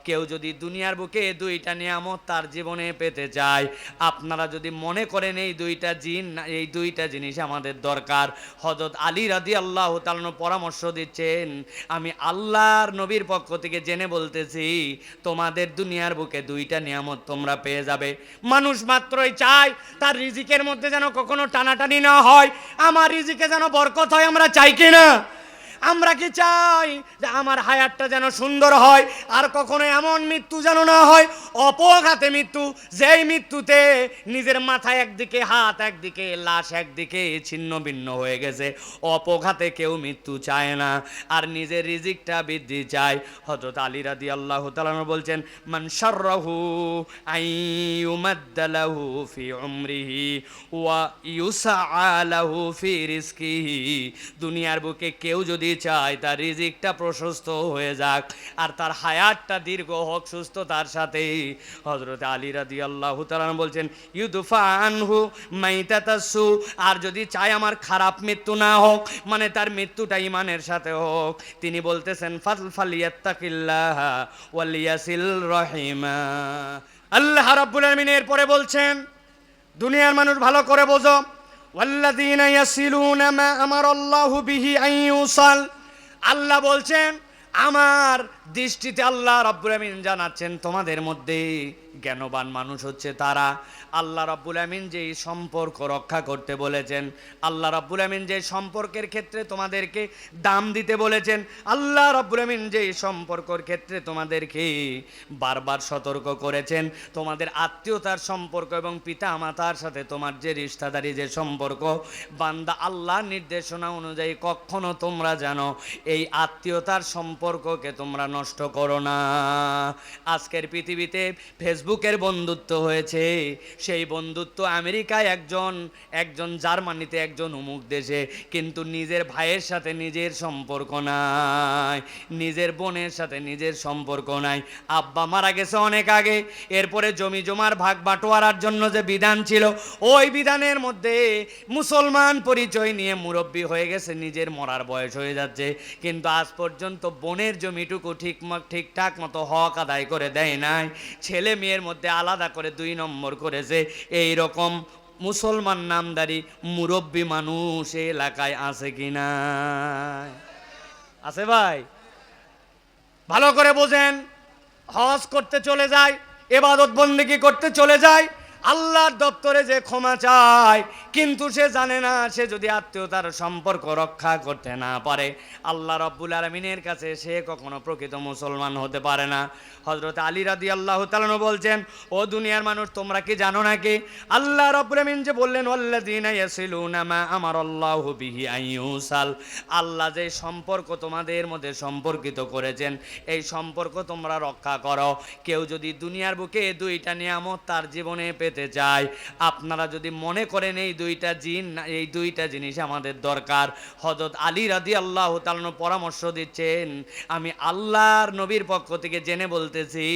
কেউ যদি দুনিয়ার বুকে দুইটা নিয়ামত তার জীবনে পেতে চায়, আপনারা যদি মনে করেন এই দুইটা জিনিস আমাদের দরকার, হযরত আলী রাদিয়াল্লাহু তাআলা পরামর্শ দিচ্ছেন, আমি আল্লাহর নবীর পক্ষ থেকে জেনে বলতেছি, তোমাদের দুনিয়ার বুকে দুইটা নিয়ামত তোমরা পেয়ে যাবে। মানুষ মাত্রই চায় তার রিজিকের মধ্যে যেন কখনো টানাটানি না হয়, আমার রিজিকে যেন বরকত হয়। আমরা চাই কি না? আমরা কি চাই যে আমার হায়াতটা যেন সুন্দর হয়, আর কখনো এমন মৃত্যু যেন না হয় অপঘাতে মৃত্যু, যেই মৃত্যুতে নিজের মাথা একদিকে, হাত একদিকে, লাশ একদিকে ছিন্ন ভিন্ন হয়ে গেছে। অপঘাতে কেউ মৃত্যু চায় না, আর নিজের রিজিকটা বৃদ্ধি চায়। হযরত আলী রাদিয়াল্লাহু তাআলা বলছেন, মান শাররাহু আইয়ুমাদ্দালাহু ফি উমরিহি ওয়া ইউসআলাহু ফি রিজকিহি। দুনিয়ার বুকে কেউ যদি চায় তার রিজিকটা প্রশস্ত হয়ে যাক আর তার হায়াতটা দীর্ঘ হোক সুস্থতার সাথে, হযরত আলী রাদিয়াল্লাহু তাআলা বলছেন, ইউদফা আনহু মাইতাতাসু। আর যদি চায় আমার খারাপ মৃত্যু না হোক, মানে তার মৃত্যুটা ঈমানের সাথে হোক, তিনি বলতেছেন, ফালইয়াত্তাকিল্লাহ ওয়ালিয়াসিল রহিমা। আল্লাহ রাব্বুল আলামিন এরপরে বলছেন, দুনিয়ার মানুষ ভালো করে বোঝো, ওয়াল্লাযীনা ইয়াসিলুনা মা আমারাল্লাহু বিহি আন ইউসাল। আল্লাহ বলছেন, আমার দৃষ্টিতে আল্লাহ রাব্বুল আমিন জানাচ্ছেন, তোমাদের মধ্যে জ্ঞানবান মানুষ হচ্ছে তারা। আল্লাহ রাব্বুল আমিন যে সম্পর্ক রক্ষা করতে বলেছেন, আল্লাহ রাব্বুল আমিন যে সম্পর্কের ক্ষেত্রে তোমাদেরকে দাম দিতে বলেছেন, আল্লাহ রাব্বুল আমিন যে সম্পর্কের ক্ষেত্রে তোমাদেরকে বারবার সতর্ক করেছেন, তোমাদের আত্মীয়তার সম্পর্ক এবং পিতা মাতার সাথে তোমার যে রিশতাদারি যে সম্পর্ক, বান্দা আল্লাহর নির্দেশনা অনুযায়ী কখনো তোমরা জানো এই আত্মীয়তার সম্পর্ককে তোমরা নষ্ট করো না। আজকের পৃথিবীতে ফেসবুকের বন্ধুত্ব হয়েছে, সেই বন্ধুত্ব আমেরিকায় একজন জার্মানিতে একজন অমুক দেশে, কিন্তু নিজের ভাইয়ের সাথে নিজের সম্পর্ক নাই, নিজের বোনের সাথে নিজের সম্পর্ক নাই। আব্বা মারা গেছে অনেক আগে, এরপরে জমি জমার ভাগ বাটোয়ারার জন্য যে বিধান ছিল, ওই বিধানের মধ্যে মুসলমান পরিচয় নিয়ে মুরব্বী হয়ে গেছে, নিজের মরার বয়স হয়ে যাচ্ছে, কিন্তু আজ পর্যন্ত বোনের জমিটুকু ঠিকঠাক মতো হক আদায় করে দেয় নাই। ছেলে মেয়ের মধ্যে আলাদা করে 2 নম্বর করেছে। এই রকম মুসলমান নামদারি মুরব্বী মানুষ এই এলাকায় আছে কিনা? আছে ভাই? ভালো করে বোঝেন, হজ করতে চলে যায়, ইবাদত বন্দেগী করতে চলে যায়, আল্লাহর দপ্তরে যে ক্ষমা চায়, কিন্তু সে জানে না সে যদি আত্মীয়তার সম্পর্ক রক্ষা করতে না পারে, আল্লাহ রাব্বুল আলামিনের কাছে সে কখনো প্রকৃত মুসলমান হতে পারে না। হযরত আলী রাদিয়াল্লাহু তাআলা বলছেন, ও দুনিয়ার মানুষ, তোমরা কি জানো নাকি আল্লাহ রাব্বুল আমিন যে বললেন, ওয়াল্লাযীনা ইয়াসিলুনা মা আমারাল্লাহু বিহি আন ইউসাল, আল্লাহ যে সম্পর্ক তোমাদের মধ্যে সম্পর্কিত করেছেন, এই সম্পর্ক তোমরা রক্ষা করো। কেউ যদি দুনিয়ার বুকে দুইটা নিয়ামত তার জীবনে পেতে চায়, আপনারা যদি মনে করেন এই দুইটা জিনিস আমাদের দরকার, হযরত আলী রাদিয়াল্লাহু তাআলা পরামর্শ দিচ্ছেন, আমি আল্লাহর নবীর পক্ষ থেকে জেনে বলতেছি,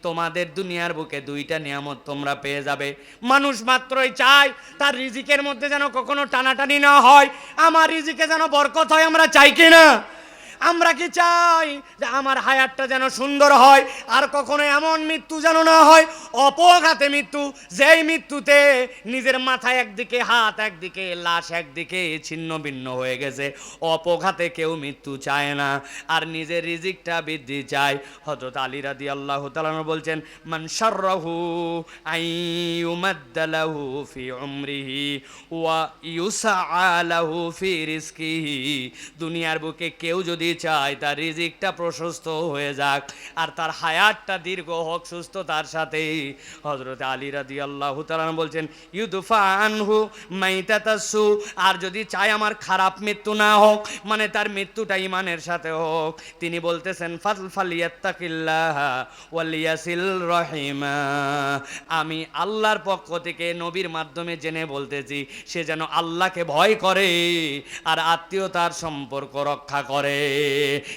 তোমাদের দুনিয়ার বুকে দুইটা নিয়ামত তোমরা পেয়ে যাবে। মানুষ মাত্রই চায় তার রিজিকের মধ্যে যেন কখনো টানাটানি না হয়, আমার রিজিকে যেন বরকত হয়। আমরা চাই কি না? আমরা কি চাই যে আমার হায়াতটা যেন সুন্দর হয়, আর কখনো এমন মৃত্যু যেন না হয় অপঘাতে মৃত্যু, যেই মৃত্যুতে নিজের মাথা একদিকে, হাত একদিকে, লাশ একদিকে ছিন্ন ভিন্ন হয়ে গেছে। অপঘাতে কেউ মৃত্যু চায় না, আর নিজের রিজিকটা বৃদ্ধি চায়। হযরত আলী রাদিয়াল্লাহু তাআলা বলছেন, মান শাররাহু আইয়ুমাদ্দালাহু ফি উমরিহি ওয়া ইউসআলাহু ফি রিজকিহি। দুনিয়ার বুকে কেউ যদি চায় তার রিজিকটা প্রশস্ত হয়ে যাক আর তার হায়াতটা দীর্ঘ হোক সুস্থতার সাথে, হযরত আলী রাদিয়াল্লাহু তাআলা বলছেন, ইউদফা আনহু মাইতাতাসু। আর যদি চায় আমার খারাপ মৃত্যু না হোক, মানে তার মৃত্যুটা ঈমানের সাথে হোক, তিনি বলতেছেন, ফালইয়াত্তাকিল্লাহ ওয়ালিয়াসিল রহিমা। আমি আল্লাহর পক্ষ থেকে নবীর মাধ্যমে জেনে বলতেছি, সে যেন আল্লাহকে ভয় করে আর আত্মীয়তার সম্পর্ক রক্ষা করে।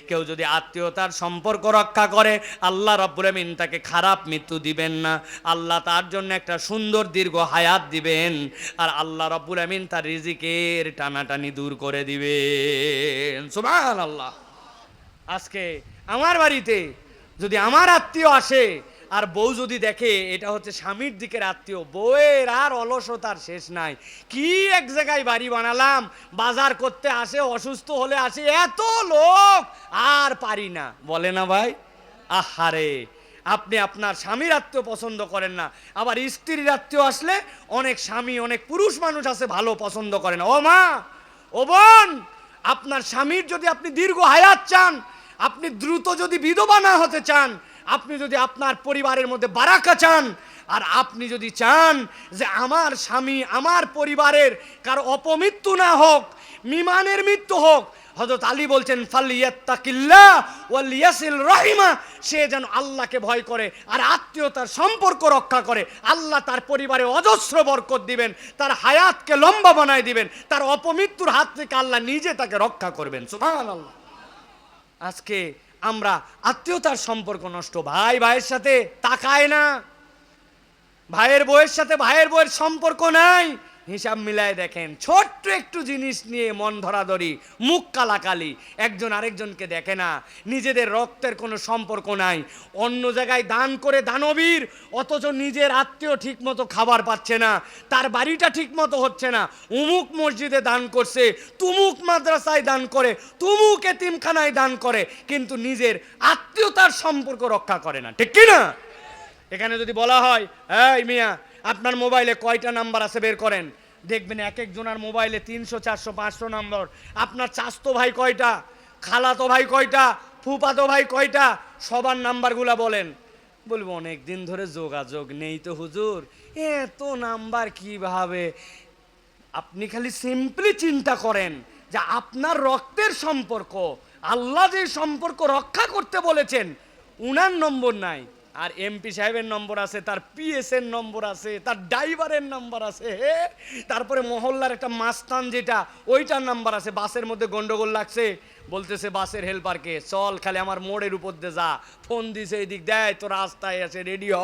কেউ যদি আত্মীয়তার সম্পর্ক রক্ষা করে, আল্লাহ রাব্বুল আমিন তাকে খারাপ মৃত্যু দিবেন না, আল্লাহ তার জন্য একটা সুন্দর দীর্ঘ হায়াত দিবেন, আর আল্লাহ রাব্বুল আমিন তার রিজিকের টানাটানি দূর করে দিবেন। সুবহানাল্লাহ। আজকে আমার বাড়িতে যদি আমার আত্মীয় আসে আর বউ যদি দেখে এটা হচ্ছে স্বামীর দিকের আত্মীয়, বউয়ের আর অলসতার শেষ নাই। কি এক জায়গায় বাড়ি বানালাম, বাজার করতে আসে, অসুস্থ হলে আসে, এত লোক আর পারি না, বলে না ভাই? আহারে, আপনি আপনার স্বামীর আত্মীয় পছন্দ করেন না, আবার স্ত্রীর আত্মীয় আসলে অনেক স্বামী, অনেক পুরুষ মানুষ আছে ভালো পছন্দ করে না। ও মা, ও বোন, আপনার স্বামীর যদি আপনি দীর্ঘ হায়াত চান, আপনি দ্রুত যদি বিধবা না হতে চান, আপনি যদি আপনার পরিবারের মধ্যে বারাকা চান, আর আপনি যদি চান যে আমার স্বামী আমার পরিবারের কারো অপমৃত্যু না হোক, মিমানের মৃত্যু হোক, হযরত আলী বলছেন ফালিয়াত্তাকিল্লাহ ওয়ালিয়াসিল রাহিমা, সে যেন আল্লাহকে ভয় করে আর আত্মীয়তার সম্পর্ক রক্ষা করে, আল্লাহ তার পরিবারে অজস্র বরকত দিবেন, তার হায়াতকে লম্বা বানায় দিবেন, তার অপমৃত্যুর হাত থেকে আল্লাহ নিজে তাকে রক্ষা করবেন। সুবহানাল্লাহ। আজকে আমরা আত্মীয়তার সম্পর্ক নষ্ট, ভাই ভাইয়ের সাথে তাকায় না, ভাইয়ের বউয়ের সাথে ভাইয়ের বউয়ের সম্পর্ক নাই, হিসাব মিলায় দেখেন, ছোট্ট একটু জিনিস নিয়ে মন ধরাধরি, মুখ কালাকালি, একজন আরেকজনকে দেখে না, নিজেদের রক্তের কোনো সম্পর্ক নাই, অন্য জায়গায় দান করে দানবীর, অথচ নিজের আত্মীয় ঠিক মতো খাবার পাচ্ছে না, তার বাড়িটা ঠিক মতো হচ্ছে না, উমুক মসজিদে দান করছে, তুমুক মাদ্রাসায় দান করে, তুমুক এতিমখানায় দান করে, কিন্তু নিজের আত্মীয়তার সম্পর্ক রক্ষা করে না, ঠিক কি না? এখানে যদি বলা হয়, এই মিয়া আপনার মোবাইলে কয়টা নাম্বার আছে বের করেন, দেখবেন এক একজনের মোবাইলে 300 400 500 নম্বর। আপনার চাচতো ভাই কয়টা, খালাতো ভাই কয়টা, ফুফাতো ভাই কয়টা, সবার নাম্বারগুলা বলেন। বলবো অনেক দিন ধরে যোগাযোগ নেই তো হুজুর, এত নাম্বার কিভাবে? আপনি খালি সিম্পলি চিন্তা করেন যে আপনার রক্তের সম্পর্ক, আল্লাহ যে সম্পর্ক রক্ষা করতে বলেছেন, উনার নম্বর নাই, আর এমপি সাহেবের নম্বর আছে, তার পিএস এর নম্বর আছে, তার ড্রাইভারের নাম্বার আছে, তারপরে মহল্লার একটা মাস্তান যেটা ওইটার নাম্বার আছে। বাসের মধ্যে গন্ডগোল লাগছে, বলতেছে বাসের হেল্পারকে, চল খালি আমার মোড়ের উপর দিয়ে যা, ফোন দিছে এদিক, দেয় তো রাস্তায় আছে রেডি হ,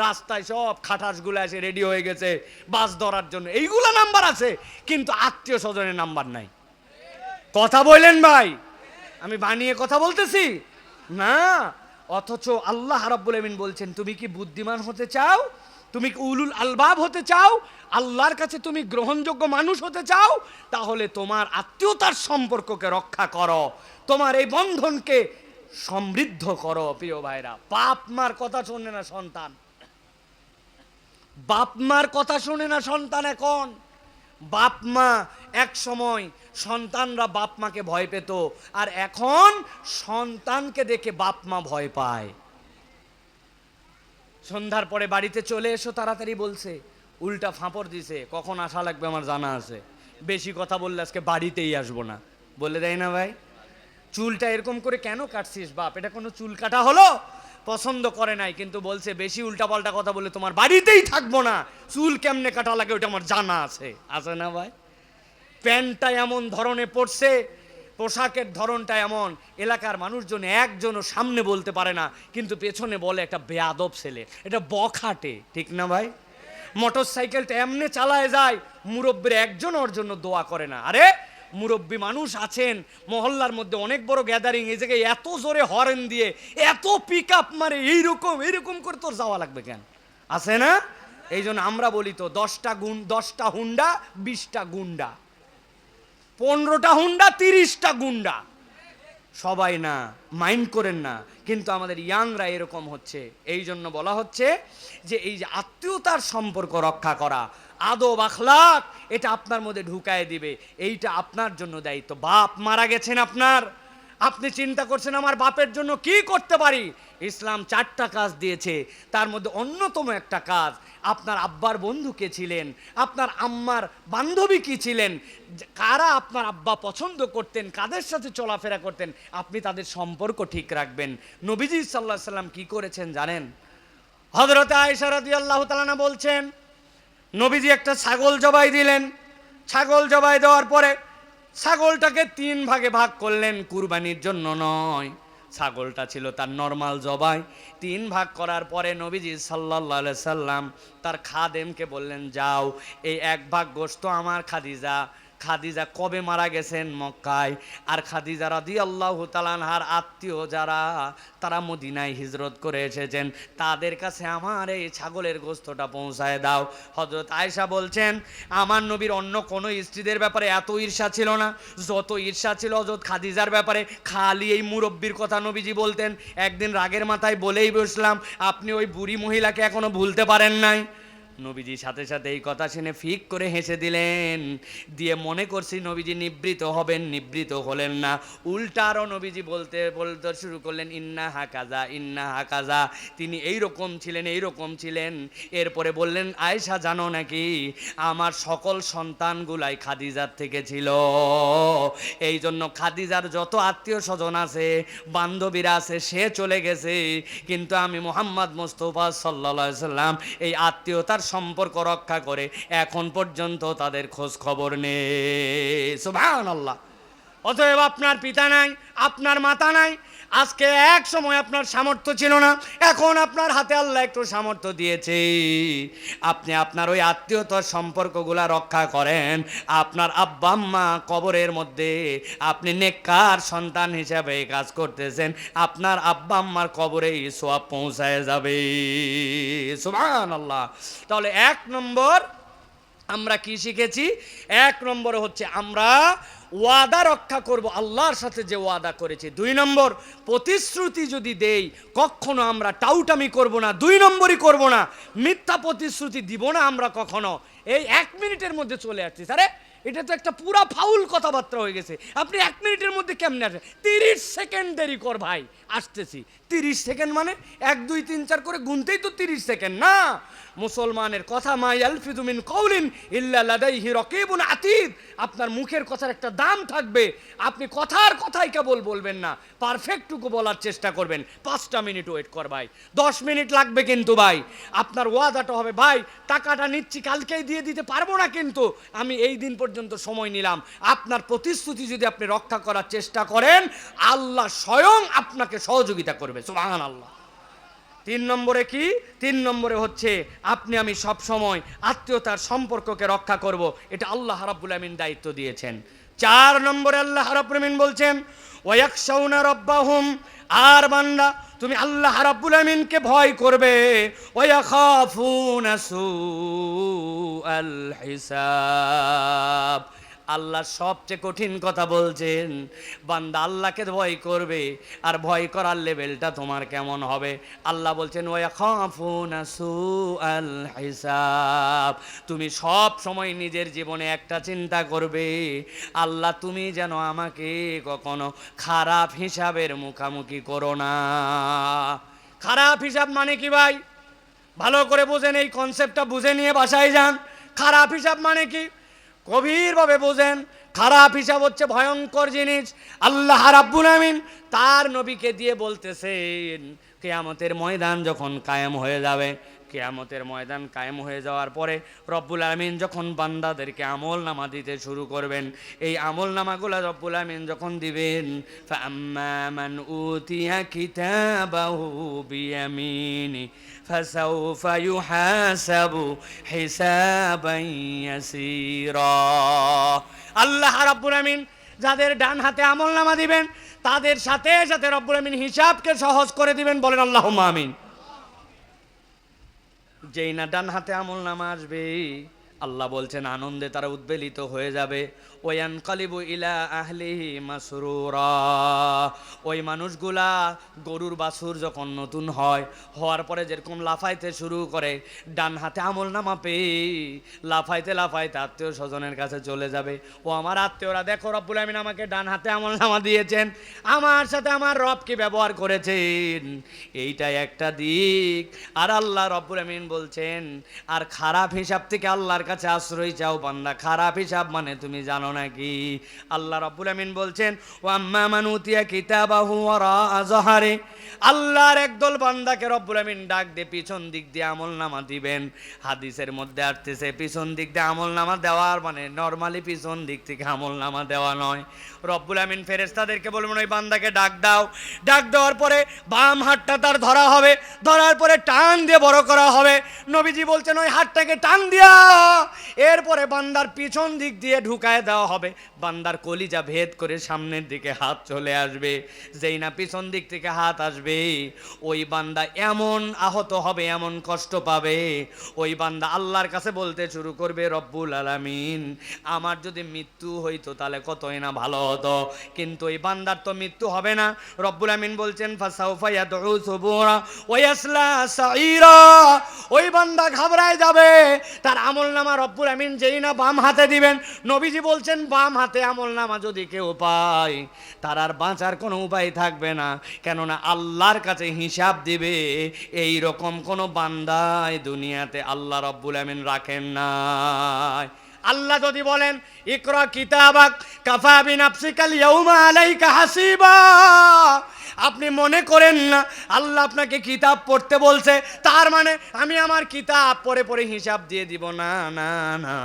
রাস্তায় সব খাটাসগুলো আছে রেডি হয়ে গেছে বাস ধরার জন্য, এইগুলো নাম্বার আছে, কিন্তু আত্মীয় স্বজনের নাম্বার নাই। কথা বললেন ভাই? আমি বানিয়ে কথা বলতেছি না। অথচ আল্লাহ রাব্বুল আমিন বলছেন, তুমি কি বুদ্ধিমান হতে চাও, তুমি কি উলুল আলবাব হতে চাও, আল্লাহর কাছে তুমি গ্রহণযোগ্য মানুষ হতে চাও, তাহলে তোমার আত্মীয়তার সম্পর্ককে রক্ষা করো, তোমার এই বন্ধনকে সমৃদ্ধ করো। প্রিয় ভাইরা, বাপ মার কথা শোনে না সন্তান, বাপ মার কথা শোনে না সন্তান। এখন বাপ মা, এক সময় সন্তানরা বাপ মাকে ভয় পেত, আর এখন সন্তানকে দেখে বাপ মা ভয় পায়। সন্ধ্যার পরে বাড়িতে চলে এসো তাড়াতাড়ি বলছে, উল্টা ফাঁপড় দিছে, কখন আসা লাগবে আমার জানা আছে, বেশি কথা বললে আজকে বাড়িতেই আসবো না, বলে দেয় না ভাই? চুলটা এরকম করে কেন কাটছিস বাপ, এটা কোনো চুল কাটা হলো? পছন্দ করে নাই, কিন্তু বলছে বেশি উল্টাপাল্টা কথা বলে তোমার বাড়িতেই থাকবো না, চুল কেমনে কাটা লাগে ওটা আমার জানা আছে, আছে না ভাই? প্যান্টটা এমন ধরনে পড়ছে, পোশাকের ধরনটা এমন, এলাকার মানুষজন একজনও সামনে বলতে পারে না, কিন্তু পেছনে বলে একটা বেয়াদব ছেলে, এটা বখাটে, ঠিক না ভাই? মোটর সাইকেলটা এমনি চালায় যায়, মুরব্বীর একজন ওর জন্য দোয়া করে না। আরে মুরব্বী মানুষ আছেন মহল্লার মধ্যে, অনেক বড় গ্যাদারিং, এই জায়গায় এত জোরে হর্ন দিয়ে এত পিক আপ মারে, এইরকম করে তোর যাওয়া লাগবে কেন? আছে না? এই জন্য আমরা বলি তো 10টা হুন্ডা 20টা গুন্ডা, 15টা হুন্ডা 30টা গুন্ডা, সবাই না, মাইন্ড করেন না, কিন্তু আমাদের ইয়াংরা এরকম হচ্ছে। এই জন্য বলা হচ্ছে যে এই যে আত্মীয়তার সম্পর্ক রক্ষা করা, আদব আখলাক, এটা আপনার মধ্যে ঢুকায় দিবে, এইটা আপনার জন্য দায়িত্ব। বাপ মারা গেছেন আপনার, আপনি চিন্তা করছেন আমার বাপের জন্য কি করতে পারি। ইসলাম 4টা কাজ দিয়েছে, তার মধ্যে অন্যতম একটা কাজ, আপনার আব্বার বন্ধু কে ছিলেন, আপনার আম্মার বান্ধবী কি ছিলেন, কারা আপনার আব্বা পছন্দ করতেন, কাদের সাথে চলাফেরা করতেন, আপনি তাদের সম্পর্ক ঠিক রাখবেন। নবীজি সাল্লাল্লাহু আলাইহি সাল্লাম কি করেছেন জানেন? হযরত আয়েশা রাদিয়াল্লাহু তাআলা আনহা বলছেন, নবীজি একটা ছাগল জবাই দিলেন, ছাগল জবাই দেওয়ার পরে ছাগলটাকে 3 ভাগে ভাগ করলেন, কুরবানির জন্য নয়, ছাগলটা ছিল তার নরমাল জবাই। 3 ভাগ করার পরে নবীজি সাল্লাল্লাহু আলাইহি সাল্লাম তার খাদেমকে বললেন, যাও এই 1 ভাগ গোশত আমার খাদিজা খাদিজা কবে মারা গেছেন? মক্কায়। আর খাদিজা রাদিয়াল্লাহু তাআলা আনহার আত্মীয় যারা, তারা মদিনায় হিজরত করে এসেছেন, তাদের কাছে আমার এই ছাগলের গোশতটা পৌঁছায় দাও। হযরত আয়েশা বলছেন, আমার নবীর অন্য কোনো স্ত্রীদের ব্যাপারে এত ঈর্ষা ছিল না যত ঈর্ষা ছিল হযরত খাদিজার ব্যাপারে। খালি এই মুরব্বির কথা নবীজি বলতেন। একদিন রাগের মাথায় বলেই বসলাম, আপনি ওই বুড়ি মহিলাকে এখনো ভুলতে পারেন নাই। নবীজি সাথে সাথে এই কথা শুনে ফিক করে হেসে দিলেন, দিয়ে মনে করছি নবীজি নিবৃত হবেন, নিবৃত হলেন না। উল্টা আরও নবীজি বলতে শুরু করলেন, ইন্না হাকাজা, ইন্না হাকাজা, তিনি এইরকম ছিলেন, এইরকম ছিলেন। এরপরে বললেন, আয়েশা জানো নাকি আমার সকল সন্তানগুলাই খাদিজার থেকে ছিল। এই জন্য খাদিজার যত আত্মীয় স্বজন আছে, বান্ধবীরা আছে, সে চলে গেছে, কিন্তু আমি মুহাম্মদ মুস্তাফা সাল্লাল্লাহু আলাইহি সাল্লাম এই আত্মীয়তার সম্পর্ক রক্ষা করে এখন পর্যন্ত তাদের খোঁজ খবর নেই। সুবহানাল্লাহ। অতএব আপনার পিতা নাই, আপনার মাতা নাই, আজকে এক সময় আপনার সামর্থ্য ছিল না, এখন আপনার হাতে আল্লাহ একটু সামর্থ্য দিয়েছে, আপনি আপনার ওই আত্মীয়তার সম্পর্কগুলা রক্ষা করেন। আপনার আব্বা আম্মা কবরের মধ্যে আপনি নেককার সন্তান হিসাবে কাজ করতেছেন, আপনার আব্বা আম্মার কবরেই সওয়াব পৌঁছায় যাবে। সুবহানাল্লাহ। তাহলে এক নম্বর আমরা কি শিখেছি? এক নম্বরে হচ্ছে আমরা ওয়াদা রক্ষা করব আল্লাহর সাথে যে ওয়াদা করেছি। দুই নম্বর, প্রতিশ্রুতি যদি দেই কখনো আমরা টাউটামি করব না, দুই নম্বরই করব না, মিথ্যা প্রতিশ্রুতি দিব না আমরা কখনো। এই 1 মিনিটের মধ্যে চলে আসছি, আরে এটা তো একটা পুরা ফাউল কথাবার্তা হয়ে গেছে। আপনি 1 মিনিটের মধ্যে কেমনে আসেন? 30 সেকেন্ড দেরি কর ভাই, আসতেছি। 30 সেকেন্ড মানে 1 2 3 4 করে গুনতেই তো 30 সেকেন্ড না। মুসলমানের কথা, মা ইয়ালফিযু মিন কাউলিন ইল্লা লাদাইহি রাকিবুন আতীদ, আপনার মুখের কথার একটা দাম থাকবে। আপনি কথার কথাই কেবল বলবেন না, পারফেক্টটুকু বলার চেষ্টা করবেন। 5টা মিনিট ওয়েট কর ভাই, 10 মিনিট লাগবে কিন্তু ভাই। আপনার ওয়াদাটা হবে, ভাই টাকাটা নিচ্ছি, কালকেই দিয়ে দিতে পারবো না, কিন্তু আমি এই দিন পর্যন্ত সময় নিলাম। আপনার প্রতিশ্রুতি যদি আপনি রক্ষা করার চেষ্টা করেন, আল্লাহ স্বয়ং আপনাকে সহযোগিতা করবে। সুবহানাল্লাহ। 3 নম্বরে কি? 3 নম্বরে হচ্ছে আপনি আমি সব সময় আত্মীয়তার সম্পর্ককে রক্ষা করব, এটা আল্লাহ রাব্বুল আমিন দায়িত্ব দিয়েছেন। 4 নম্বরে আল্লাহ রাব্বুল আমিন বলছেন, ওয়ায়াখশাউনা রাব্বাহুম, আর বান্দা তুমি আল্লাহ রাব্বুল আমিনকে ভয় করবে, ওয়ায়াখাফুনা সুআল হিসাব। আল্লাহ সবচেয়ে কঠিন কথা বলছেন, বান্দা আল্লাহকে ভয় করবে। আর ভয় করার লেভেলটা তোমার কেমন হবে? আল্লাহ বলছেন, ওয়াখাফুনা সুআল হিসাব, তুমি সব সময় নিজের জীবনে একটা চিন্তা করবে, আল্লাহ তুমি যেন আমাকে কখনো খারাপ হিসাবের মুখোমুখি করো না। খারাপ হিসাব মানে কি ভাই? ভালো করে বুঝেন, এই কনসেপ্টটা বুঝে নিয়ে বাসায় যান। খারাপ হিসাব মানে কি গভীরভাবে বোঝেন। খারাপ হিসাব হচ্ছে ভয়ঙ্কর জিনিস। আল্লাহ রাব্বুল আমিন তার নবীকে দিয়ে বলতেছেন, কিয়ামতের ময়দান যখন কায়েম হয়ে যাবে, কিয়ামতের ময়দান কায়েম হয়ে যাওয়ার পরে রব্বুল আমিন যখন বান্দাদেরকে আমল নামা দিতে শুরু করবেন, এই আমল নামাগুলা রব্বুল আমিন যখন দিবেন, ফাআম্মা মান উতিয়া কিতাবাহু বিয়ামিনি ফাসাউফা ইউহাসাবু হিসাবান ইয়াসীরা। আল্লাহ রাব্বুল আমিন যাদের ডান হাতে আমল নামা দিবেন, তাদের সাথে সাথে রব্বুল আমিন হিসাবকে সহজ করে দিবেন। বলেন আল্লাহুম্মা আমিন। যেই না ডান হাতে আমল নামা আসবে, আল্লাহ বলছেন আনন্দে তারা উদ্বেলিত হয়ে যাবে। ওয়ানকালিবু ইলা আহলিহি মাসরুরা, ওই মানুষগুলা গরুর বাছুর যখন নতুন হয়, হওয়ার পরে যেরকম লাফাইতে শুরু করে, ডান হাতে আমল নামা পেয়ে লাফাইতে লাফাইতে আত্মীয় স্বজনের কাছে চলে যাবে। ও আমার আত্মীয়রা, দেখো রব্বুল আমিন আমাকে ডান হাতে আমল নামা দিয়েছেন, আমার সাথে আমার রব কি ব্যবহার করেছেন, এইটাই একটা দিক। আর আল্লাহ রব্বুল আমিন বলছেন, আর খারাপ হিসাব থেকে আল্লাহর কাছে আশ্রয় চাও বান্দা। খারাপ হিসাব মানে তুমি জানো নাকি? আল্লাহ রাব্বুল আমিন বলছেন, ওয়াম্মা মান উতিয়া কিতাবাহু ওয়ারা যাহরি, আল্লাহর একদল বান্দাকে রব্বুল আমিন ডাক দিয়ে পিছন দিক দিয়ে আমল নামা দিবেন। হাদিসের মধ্যে আসতেছে, পিছন দিক দিয়ে আমল নামা দেওয়ার মানে নরমালি পিছন দিক থেকে আমল নামা দেওয়া নয়। রব্বুল আমিন ফেরেশতাদেরকে বলবেন, ওই বান্দাকে ডাক দাও। ডাক দেওয়ার পরে বাম হাতটা তার ধরা হবে, ধরার পরে টান দিয়ে বড় করা হবে, নবীজি বলছেন ওই হাতটাকে টান দিয়া এরপরে বান্দার পিছন দিক দিয়ে ঢুকায় দেওয়া হবে, বান্দার কলিজা ভেদ করে সামনের দিকে হাত চলে আসবে। যেই না পিছন দিক থেকে হাত আসবে, ওই বান্দা এমন আহত হবে, এমন কষ্ট পাবে, ওই বান্দা আল্লাহর কাছে বলতে শুরু করবে, রব্বুল আলামিন আমার যদি মৃত্যু হইতো তাহলে কতই না ভালো হতো, কিন্তু ওই বান্দার তো মৃত্যু হবে না। রব্বুল আমিন বলছেন ফাসাউফা ইয়াদউ সুবুরা ওয়া ইয়াসলা সাঈরা, ওই বান্দা ঘাবড়ায় যাবে, তার আমলনামা রব্বুল আমিন যেই না বাম হাতে দিবেন, নবীজি বলছেন বাম হাতে আমলনামা যদি কেউ পায় তার আর বাঁচার কোনো উপায় থাকবে না, কেননা আল্লাহর কাছে হিসাব দিবে এই রকম কোনো বান্দাই দুনিয়াতে আল্লাহ রব্বুল আমিন রাখেন না। আল্লাহ যদি বলেন ইকরা কিতাবাক কাফা বিনাফসিকাল ইয়াউমা আলাইকা হাসিবা, আপনি মনে করেন না আল্লাহ আপনাকে কিতাব পড়তে বলছে তার মানে আমি আমার কিতাব পড়ে পড়ে হিসাব দিয়ে দিব, না না না।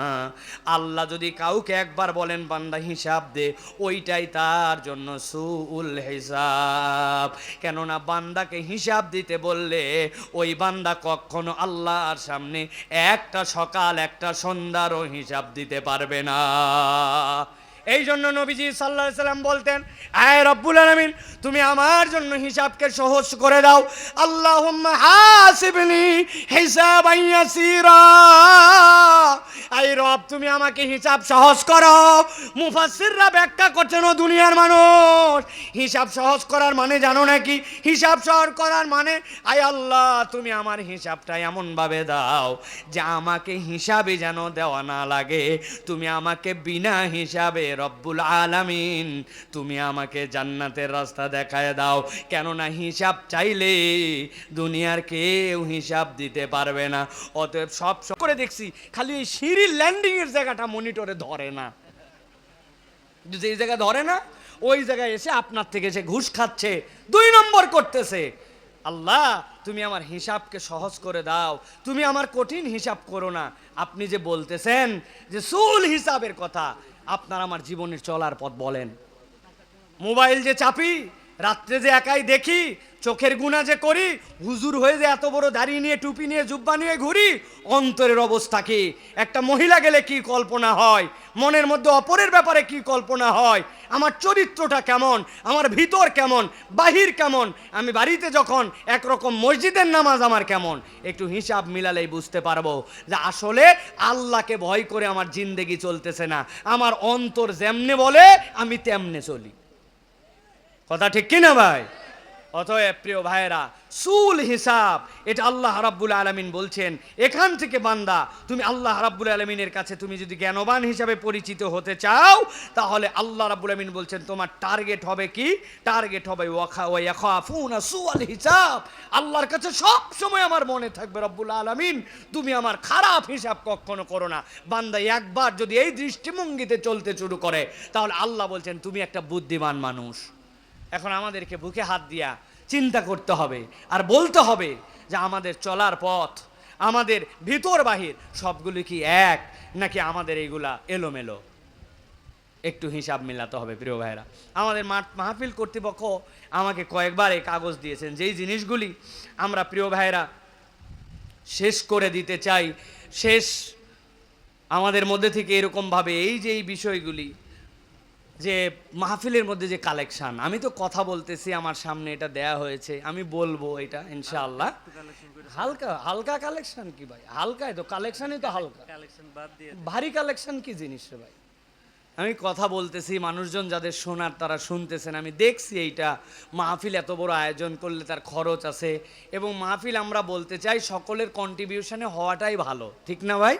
আল্লাহ যদি কাউকে একবার বলেন বান্দা হিসাব দে, ওইটাই তার জন্য সুউল হিসাব, কেননা বান্দাকে হিসাব দিতে বললে ওই বান্দা কখনো আল্লাহর সামনে একটা সকাল একটা সন্ধ্যারও হিসাব দিতে পারবে না। এই জন্য নবীজি সাল্লাল্লাহু আলাইহি সাল্লাম বলতেন, আয় রব্বুল আলামিন তুমি আমার জন্য হিসাবকে সহজ করে দাও, আল্লাহুম্মা হাসিবনি হিসাবান ইয়াসিরা, আয় রব তুমি আমাকে হিসাব সহজ করো। মুফাসসিররা ব্যাখ্যা করছেন, ও দুনিয়ার মানুষ হিসাব সহজ করার মানে জানো নাকি? হিসাব সহজ করার মানে আয় আল্লাহ তুমি আমার হিসাবটা এমন ভাবে দাও যে আমাকে হিসাবে যেন দেওয়া না লাগে, তুমি আমাকে বিনা হিসাবে রব্বুল আলামিন তুমি আমাকে জান্নাতের রাস্তা দেখায় দাও, কেননা হিসাব চাইলে দুনিয়ার কেউ হিসাব দিতে পারবে না। অতএব সব করে দেখছি খালি এই সিঁড়ির ল্যান্ডিং এর জায়গাটা মনিটরে ধরে না, যেই জায়গা ধরে না ওই জায়গায় এসে আপনার থেকে সে ঘুষ খাচ্ছে, 2 নম্বর করতেছে। আল্লাহ তুমি আমার হিসাবকে সহজ করে দাও, তুমি আমার কঠিন হিসাব করো না। আপনি যে বলতেছেন যে সুল হিসাবের কথা, আপনার আমার জীবনের চলার পথ বলেন। মোবাইল যে চাপি, রাত্রে যে একাই দেখি, চোখের গুণা যে করি, হুজুর হয়ে যে এত বড় দাড়ি নিয়ে টুপি নিয়ে জুব্বা নিয়ে ঘুরি, অন্তরের অবস্থা কি? একটা মহিলা গেলে কি কল্পনা হয়, মনের মধ্যে অপরের ব্যাপারে কি কল্পনা হয়, আমার চরিত্রটা কেমন, আমার ভিতর কেমন, বাহির কেমন, আমি বাড়িতে যখন একরকম মসজিদের নামাজ আমার কেমন, একটু হিসাব মিলালেই বুঝতে পারবো যে আসলে আল্লাহকে ভয় করে আমার জিন্দেগি চলতেছে না, আমার অন্তর যেমনে বলে আমি তেমনে চলি। কথা ঠিক কিনা ভাই? অতএব প্রিয় ভাইয়েরা, সুল হিসাব এটা আল্লাহ রাব্বুল আলামিন বলছেন, এখান থেকে বান্দা তুমি আল্লাহ রাব্বুল আলামিনের কাছে তুমি যদি জ্ঞানবান হিসাবে পরিচিত হতে চাও, তাহলে আল্লাহ রাব্বুল আলামিন বলছেন তোমার টার্গেট হবে কি? টার্গেট হবে ওয়াখাফুনা সুল হিসাব, আল্লাহর কাছে সব সময় আমার মনে থাকবে রব্বুল আলামিন তুমি আমার খারাপ হিসাব কখনো করো না। বান্দা একবার যদি এই দৃষ্টিভঙ্গিতে চলতে শুরু করে, তাহলে আল্লাহ বলছেন তুমি একটা বুদ্ধিমান মানুষ। এখন আমাদেরকে বুকে হাত দিয়া চিন্তা করতে হবে আর বলতে হবে যে আমাদের চলার পথ, আমাদের ভিতর বাহির সবগুলি কি এক, নাকি আমাদের এইগুলা এলোমেলো? একটু হিসাব মেলাতে হবে প্রিয় ভাইরা। আমাদের মাহফিল কর্তৃপক্ষ আমাকে কয়েকবার এই কাগজ দিয়েছেন, যেই জিনিসগুলি আমরা প্রিয় ভাইরা শেষ করে দিতে চাই, শেষ আমাদের মধ্যে থেকে এরকমভাবে এই যে এই বিষয়গুলি, যে মাহফিলের মধ্যে যে কালেকশন, আমি তো কথা বলতেছি, আমার সামনে এটা দেয়া হয়েছে, আমি বলবো এটা ইনশাআল্লাহ। হালকা হালকা কালেকশন কি ভাই? হালকাই তো কালেকশনই তো হালকা, ভারী কালেকশন কি জিনিস রে ভাই? আমি কথা বলতেছি, মানুষজন যাদের শোনার তারা শুনতেছেন, আমি দেখছি এইটা মাহফিল এত বড় আয়োজন করলে তার খরচ আছে, এবং মাহফিল আমরা বলতে চাই সকলের কন্ট্রিবিউশনে হওয়াটাই ভালো, ঠিক না ভাই?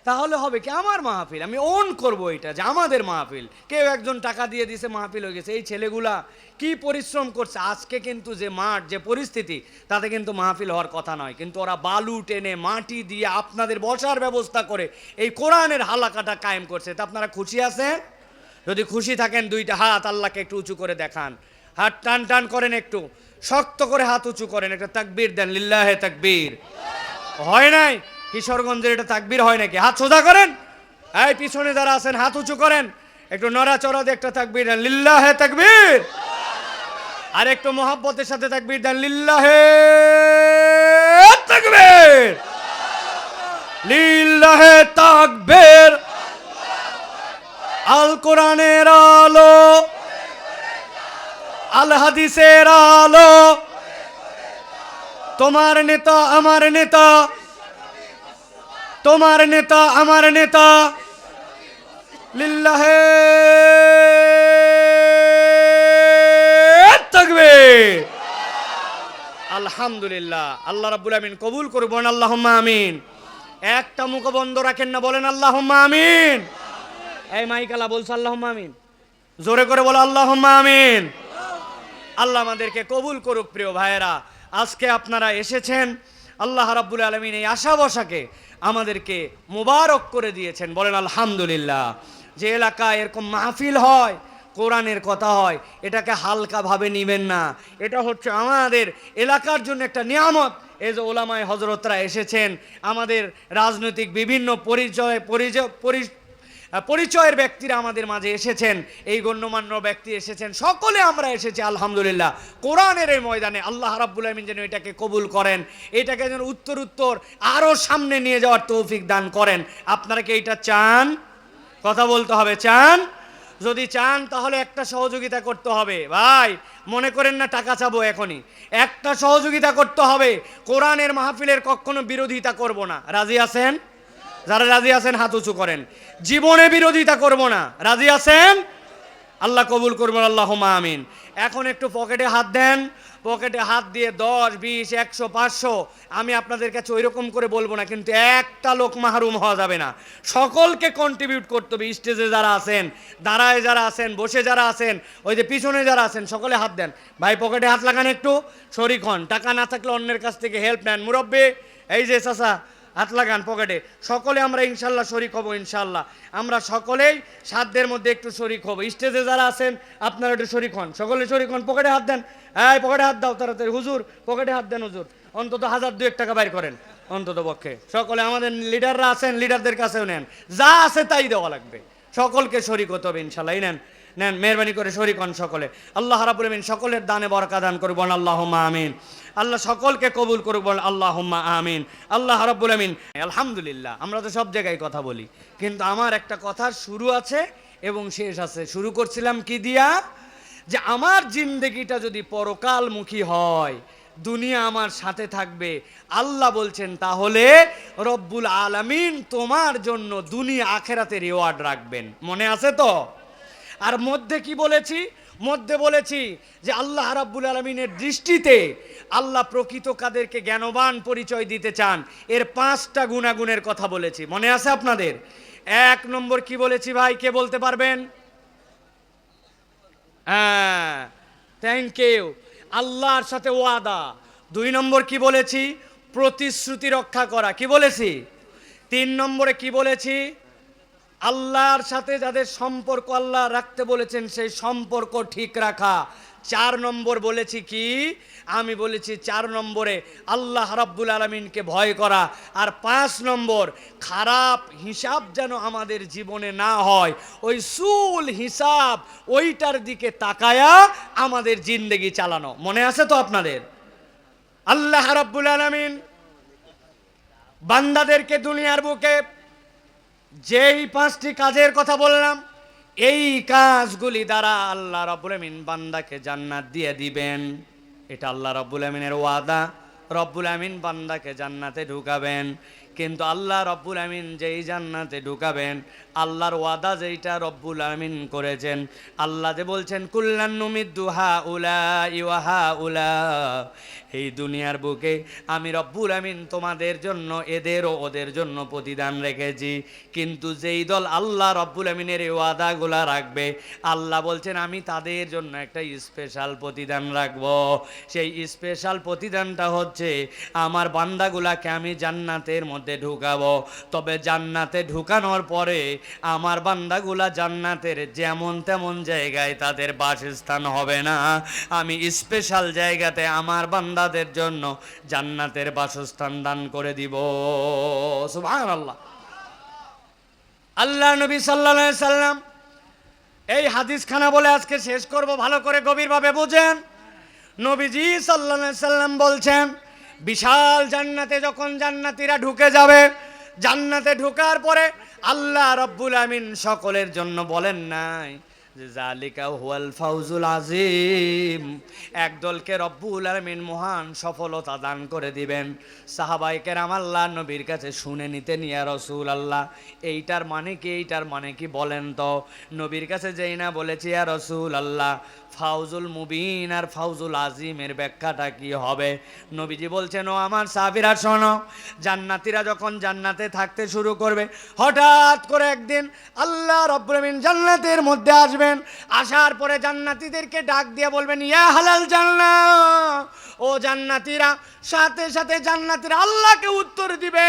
তাহলে হবে কি আমার মাহফিল, আমি ওন করবো এটা যে আমাদের মাহফিল, কেউ একজন টাকা দিয়ে দিছে মাহফিল হয়ে গেছে। এই ছেলেগুলা কি পরিশ্রম করছে, আজকে কিন্তু যে মাঠ যে পরিস্থিতি তাতে কিন্তু মাহফিল হওয়ার কথা নয়, কিন্তু ওরা বালু টেনে মাটি দিয়ে আপনাদের বসার ব্যবস্থা করে এই কোরআনের হালাকাটা কায়েম করছে। তা আপনারা খুশি আছেন? যদি খুশি থাকেন দুইটা হাত আল্লাহকে একটু উঁচু করে দেখান, হাত টান টান করেন, একটু শক্ত করে হাত উঁচু করেন, একটা তাকবীর দেন, লিল্লাহে তাকবীর। হয় নাই কিশোরগঞ্জের এটা তাকবীর হয় নাকি? হাত সোজা করেন। এই পিছনে যারা আছেন হাত উঁচু করেন, একটু নড়াচড়া দিয়ে একটা তাকবীর দেন, লিল্লাহে তাকবীর। আর একটু মোহাব্বতের সাথে তাকবীর দেন, লিল্লাহে তাকবীর। কোরআনের আলো, আল হাদিসের আলো, তোমার নেতা আমার নেতা, তোমার নেতা আমার নেতা, লিল্লাহে তাকবীর। আলহামদুলিল্লাহ। আল্লাহ রাব্বুল আমিন কবুল করবেন, আল্লাহুম্মা আমিন। একটা মুখ বন্ধ রাখেন না, বলেন আল্লাহুম্মা আমিন। এই মাইকালা বলছে আল্লাহুম্মা আমিন, জোরে করে বলো আল্লাহুম্মা আমিন। আল্লাহ আমাদেরকে কবুল করুক। প্রিয় ভাইয়েরা, আজকে আপনারা এসেছেন, আল্লাহ রাব্বুল আলামিন এই আশা বসাকে আমাদেরকে মুবারক করে দিয়েছেন, বলেন আলহামদুলিল্লাহ। যে এলাকায় এরকম মাহফিল হয়, কোরআনের কথা হয়, এটাকে হালকাভাবে নেবেন না। এটা হচ্ছে আমাদের এলাকার জন্য একটা নিয়ামত। এই যে ওলামায়ে হযরতরা এসেছেন, আমাদের রাজনৈতিক বিভিন্ন পরিচয়ের ব্যক্তিরা আমাদের মাঝে এসেছেন, এই গণ্যমান্য ব্যক্তি এসেছেন, সকলে আমরা এসেছি আলহামদুলিল্লাহ কোরআনের এই ময়দানে। আল্লাহ রাব্বুল আমিন যেন এটাকে কবুল করেন, এটাকে যেন উত্তর আরও সামনে নিয়ে যাওয়ার তৌফিক দান করেন। আপনারা কি এইটা চান? কথা বলতে হবে, চান? যদি চান তাহলে একটা সহযোগিতা করতে হবে ভাই, মনে করেন না টাকা চাবো এখনই। একটা সহযোগিতা করতে হবে, কোরআনের মাহফিলের কখনো বিরোধিতা করব না। রাজি আছেন? যারা রাজি আছেন হাত উঁচু করেন। জীবনে বিরোধিতা করব না, রাজি আছেন? আল্লাহ কবুল করবেন, আল্লাহুম্মা আমিন। এখন একটু পকেটে হাত দেন, পকেটে হাত দিয়ে 10, 20, 100, 500 আমি আপনাদের কাছে ওই রকম করে বলবো না, কিন্তু একটা লোক মাহরুম হওয়া যাবে না। সকলকে কন্ট্রিবিউট করতে হবে। স্টেজে যারা আছেন, দাঁড়ায় যারা আছেন, বসে যারা আছেন, ওই যে পিছনে যারা আছেন, সকলে হাত দেন। ভাই পকেটে হাত লাগান, একটু শরীক হন। টাকা না থাকলে অন্যের কাছ থেকে হেল্প নেন। মুরব্বি, এই যে চাচা, হাত লাগান পকেটে। সকলে আমরা ইনশাল্লাহ শরিক হব, ইনশাল্লাহ আমরা সকলেই সাধ্যের মধ্যে একটু শরিক হব। স্টেজে যারা আছেন আপনারা একটু শরিক হন, সকলে শরিক হন। পকেটে হাত দেন, এই পকেটে হাত দাও তাড়াতাড়ি। হুজুর পকেটে হাত দেন, হুজুর অন্তত 1000-2000 টাকা বাইর করেন অন্তত পক্ষে। সকলে আমাদের লিডাররা আছেন, লিডারদের কাছেও নেন, যা আছে তাই দেওয়া লাগবে। সকলকে শরিক হতে হবে ইনশাল্লাহ। নেন নেন, মেহরবানি করে শরিক হন সকলে। আল্লাহ রাব্বুল আমিন সকলের দানে বরকত দান করবেন, আল্লাহুম্মা আমিন। আল্লাহ সকলকে কবুল করবেন, আল্লাহুম্মা আমিন। আল্লাহ রাব্বুল আমিন। আলহামদুলিল্লাহ, আমরা তো সব জায়গায় কথা বলি, কিন্তু আমার একটা কথার শুরু আছে এবং শেষ আছে। শুরু করছিলাম কি দিয়া? যে আমার জিন্দেগিটা যদি পরকালমুখী হয়, দুনিয়া আমার সাথে থাকবে, আল্লাহ বলছেন তাহলে রব্বুল আলামিন তোমার জন্য দুনিয়া আখেরাতে রিওয়ার্ড রাখবেন। মনে আছে তো? আর মধ্যে কি বলেছি? মধ্যে বলেছি যে আল্লাহ রাব্বুল আলামিনের দৃষ্টিতে আল্লাহ প্রকৃত কাদেরকে জ্ঞানবান পরিচয় দিতে চান, এর 5টা গুণাগুণের কথা বলেছি। মনে আছে আপনাদের? 1 নম্বর কি বলেছি ভাই, কে বলতে পারবেন? হ্যাঁ, থ্যাংক ইউ। আল্লাহর সাথে ওয়াদা। 2 নম্বর কি বলেছি? প্রতিশ্রুতি রক্ষা করা। কি বলেছি? 3 নম্বরে কি বলেছি? আল্লাহর সাথে যাদের সম্পর্ক আল্লাহ রাখতে বলেছেন সেই সম্পর্ক ঠিক রাখা। 4 নম্বর বলেছি কি? আমি বলেছি 4 নম্বরে আল্লাহ রাব্বুল আলামিনকে ভয় করা। আর 5 নম্বর, খারাপ হিসাব যেন আমাদের জীবনে না হয়, ওই সুল হিসাব ওইটার দিকে তাকায়া আমাদের জিন্দেগি চালানো। মনে আছে তো আপনাদের? আল্লাহ রাব্বুল আলামিন বান্দাদেরকে দুনিয়ার বুকে যেই 5টি কাজের কথা বললাম, এই কাজগুলি দ্বারা আল্লাহ রাব্বুল আমিন বান্দাকে জান্নাত দিয়ে দিবেন। এটা আল্লাহ রাব্বুল আমিনের ওয়াদা। রব্বুল আমিন বান্দাকে জান্নাতে ঢুকাবেন। কিন্তু আল্লাহ রব্বুল আমিন যেই জান্নাতে ঢুকাবেন, আল্লাহর ওয়াদা যেইটা রব্বুল আমিন করেছেন, আল্লাহ যে বলছেন কুল্লান নুমিদ্দু হাউলাই ওয়া হাউলা, এই দুনিয়ার বুকে আমি রব্বুল আমিন তোমাদের জন্য এদের ও ওদের জন্য প্রতিদান রেখেছি। কিন্তু যেই দল আল্লাহ রব্বুল আমিনের এই ওয়াদাগুলা রাখবে, আল্লাহ বলছেন আমি তাদের জন্য একটা স্পেশাল প্রতিদান রাখবো। সেই স্পেশাল প্রতিদানটা হচ্ছে আমার বান্দাগুলাকে আমি জান্নাতের মধ্যে ঢুকাবো। তবে জান্নাতে ঢুকানোর পরে আমার বান্দাগুলা জান্নাতের যেমন তেমন জায়গায় তাদের বাসস্থান হবে না। আমি স্পেশাল জায়গাতে আমার বান্দাদের জন্য জান্নাতের বাসস্থান দান করে দিব। সুবহানাল্লাহ। আল্লাহ নবী সাল্লাল্লাহু আলাইহি সাল্লাম এই হাদিসখানা বলে আজকে শেষ করব, ভালো করে গভীরভাবে বুঝেন। নবীজি সাল্লাল্লাহু আলাইহি সাল্লাম বলছেন, বিশাল জান্নাতে যখন জান্নাতীরা ঢুকে যাবে, জান্নাতে ঢোকার পরে আল্লাহ রব্বুল আমিন সকলের জন্য বলেন নাই যে জালিকা হুয়াল ফাউজুল আজিম, একদলকে রব্বুল আমিন মহান সফলতা দান করে দিবেন। সাহাবায়ে কেরাম আল্লাহ নবীর কাছে শুনে নিতেন, ইয়া রাসূলুল্লাহ এইটার মানে কি, এইটার মানে কি বলেন তো। নবীর কাছে যেই না বলেছি ইয়া রাসূলুল্লাহ ফাউজুল মুবিন আর ফাউজুল আজিমের ব্যাখ্যাটা কি হবে, নবীজি বলছেন ও আমার সাহাবীরা শোনো, জান্নাতীরা যখন জান্নাতে থাকতে শুরু করবে, হঠাৎ করে একদিন আল্লাহ রাব্বুল আমিন জান্নাতের মধ্যে আসবেন, আসার পরে জান্নাতীদেরকে ডাক দিয়ে বলবেন ইয়া হালাল জান্নাহ, ও জান্নাতীরা, সাথে সাথে জান্নাতীরা আল্লাহকে উত্তর দিবে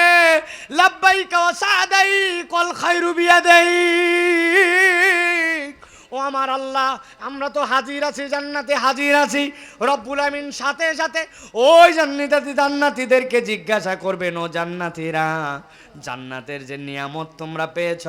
লাব্বাইকা ওয়া সাদাইক ওয়াল খায়রু বিয়াদাইক, ও আমার আল্লাহ আমরা তো হাজির আছি, জান্নাতে হাজির আছি। রব্বুল আমিন সাথে সাথে ওই জান্নাতীদেরকে জিজ্ঞাসা করবেন, ও জান্নাতীরা, জান্নাতের যে নিয়ামত তোমরা পেয়েছ,